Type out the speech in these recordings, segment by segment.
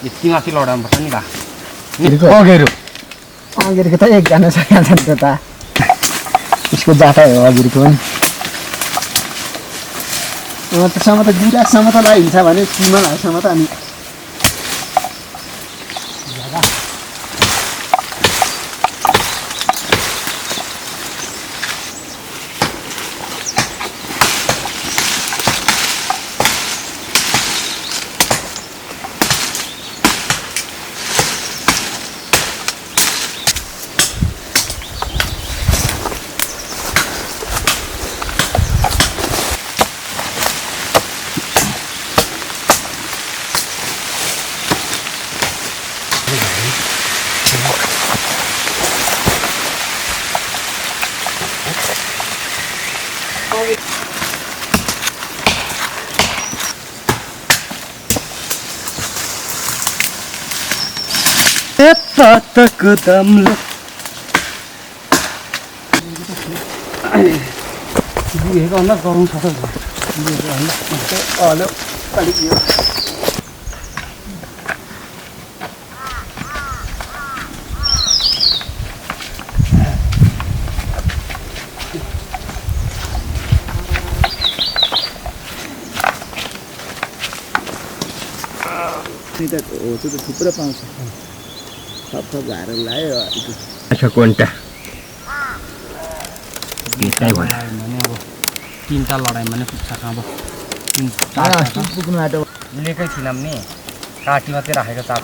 यति माथि लडाउनुपर्छ नि भा अघिको त एकजना सकिहाल्छ नि त उसको जाता हो अघिको पनि त्यसम्म त गिलाससम्म त लगाइन्छ भने किमा लागसम्म त अनि तातको दमले दिएको अन्त गरौँ सक्छ हेलो अलिक यो त्यो त थुप्रो पाउँछ थप झाएर लायो अच्छा कोन्टा भित्रै भयो भने अब तिनवटा लडाइँ भने पुग्छ अब पुग्नु आँटो लिएकै थिएन नि काटी मात्रै राखेको चाप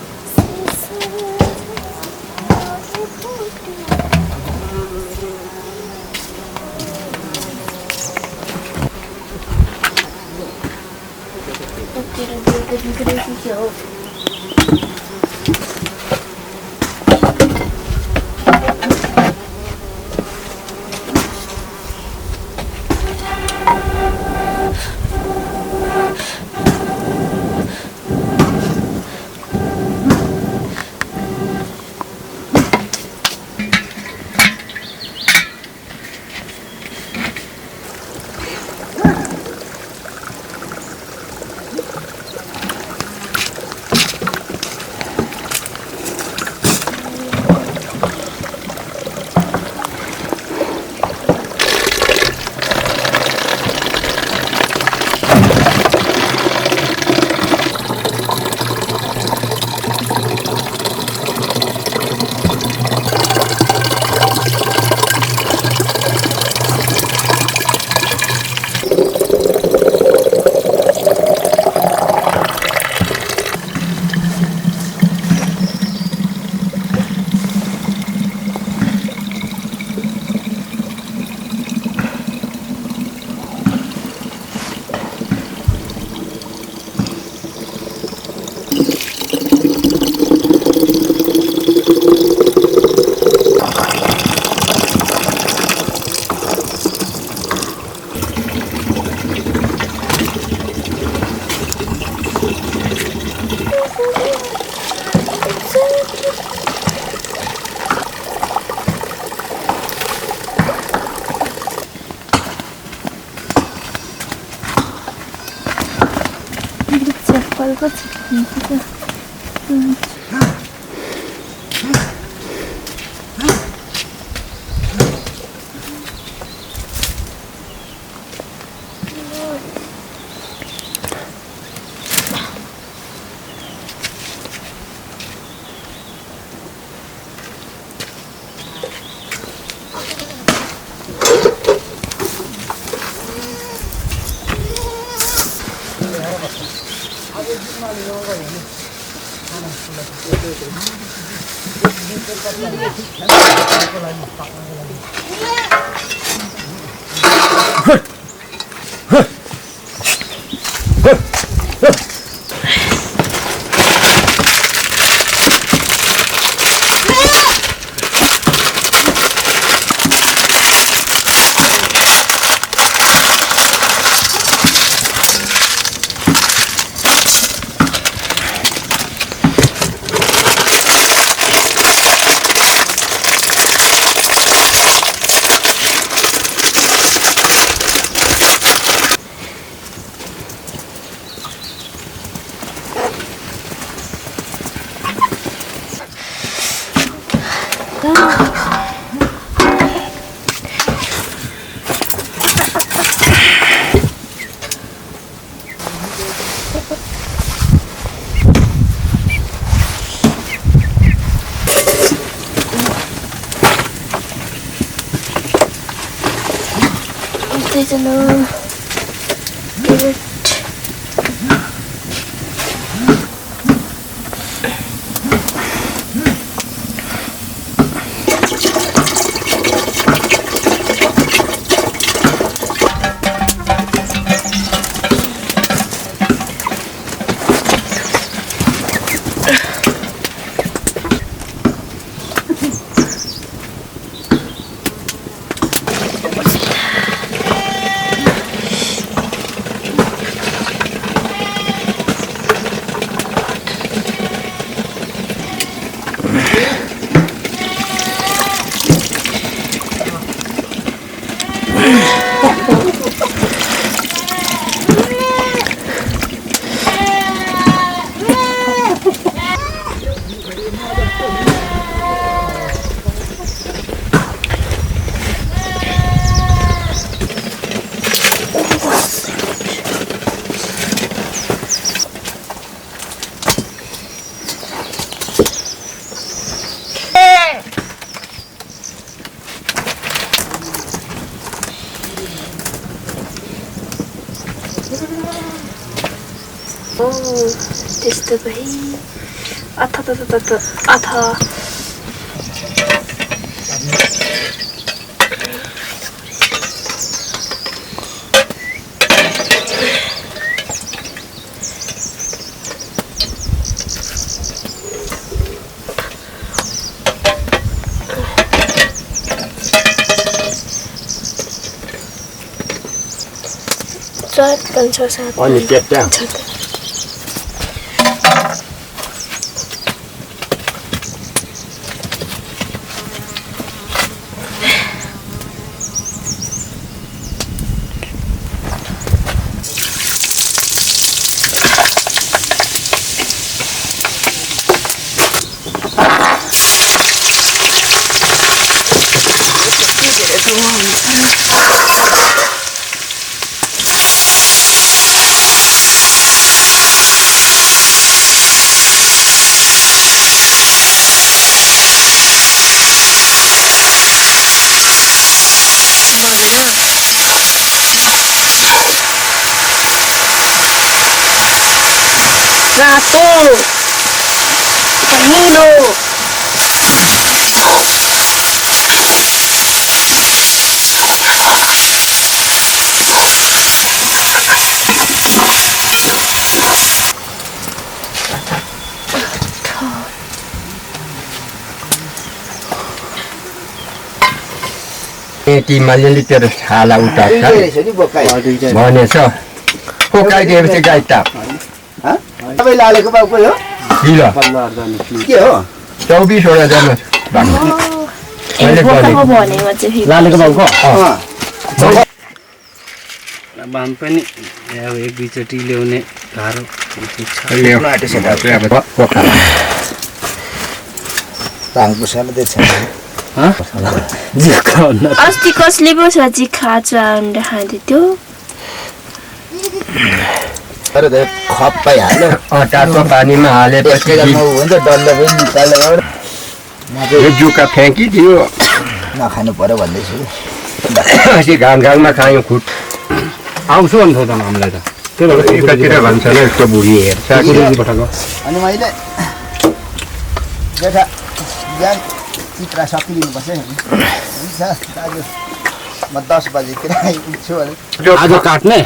त्यस्तो भई अथ चार पाँच छ सात अनि केटा रातो नीलो तिमीले तेरो छाला उतार्छ भनेछ पोकाइदिएपछि गाई ताप तपाईँ लालेको बाउको हो किलो के हो 24वटा जन्म लालेको बाउको बाम पनि अब एक दुईचोटि ल्याउने गाह्रो अस्ति कसले पो सजी खान्छ अन्डा खाँदै थियो खप्पाइहाल्यो अटाको पानीमा हालेपछि हुन्छ डल्लो पनि निकालेर यो जुका फ्याँकिदियो नखानु पर्यो भन्दैछु अस्ति घाममा खायो खुट आउँछु अन्त त हामीलाई त त्यो एकातिर भन्छ न यस्तो बुढी हेर्छ अनि मैले जेठा बिहान चित्रा सकिदिनुपर्छ है हुन्छ दाजु म 10 बजेतिर आइपुग्छु अनि आज काट्ने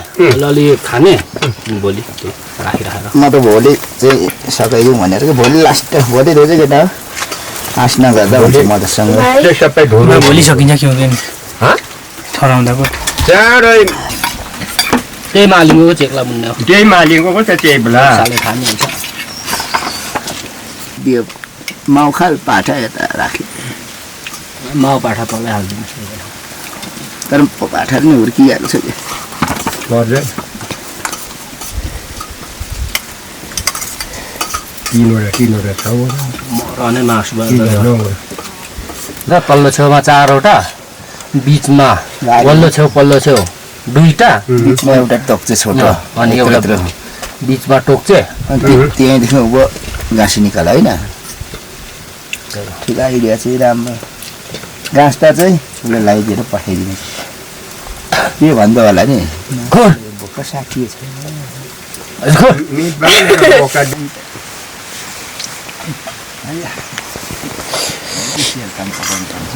अलि खाने भोलि राखिराखेर म त भोलि चाहिँ सकाइदिउँ भनेर कि भोलि लास्ट भोलि रोज केटा हो आश नगर्दा हुन्छ मसँग भाइ त्यो सबै धुनु भोलि सकिन्छ कि हुँदैन ठहराउँदाको चाँडै त्यही मालिकको चेक्ला मुन्ने हो त्यही मालिकको पो त त्यही बेला साले खाने हुन्छ दियो माउखाल पाठा यता राखि माउ पाठा तलै हालिदिनु तर पाठा पनि हुर्किहाल्छ कि पर्दैन 3वटा छ रहने मासु तिनवटा र पल्लो छेउमा 4वटा बिचमा पल्लो छेउ 2टा बिचमा एउटा टोक्चे छोटो अनि एउटा बिचमा टोक्चे अनि त्यहीँदेखि उँभो घाँसी निकाल होइन ठिक आइडिया चाहिँ राम्रो घाँसटा चाहिँ उसले लगाइदिएर पठाइदिनु के भन्दा होला नि भोक साथी छ काम पकाउनु पर्छ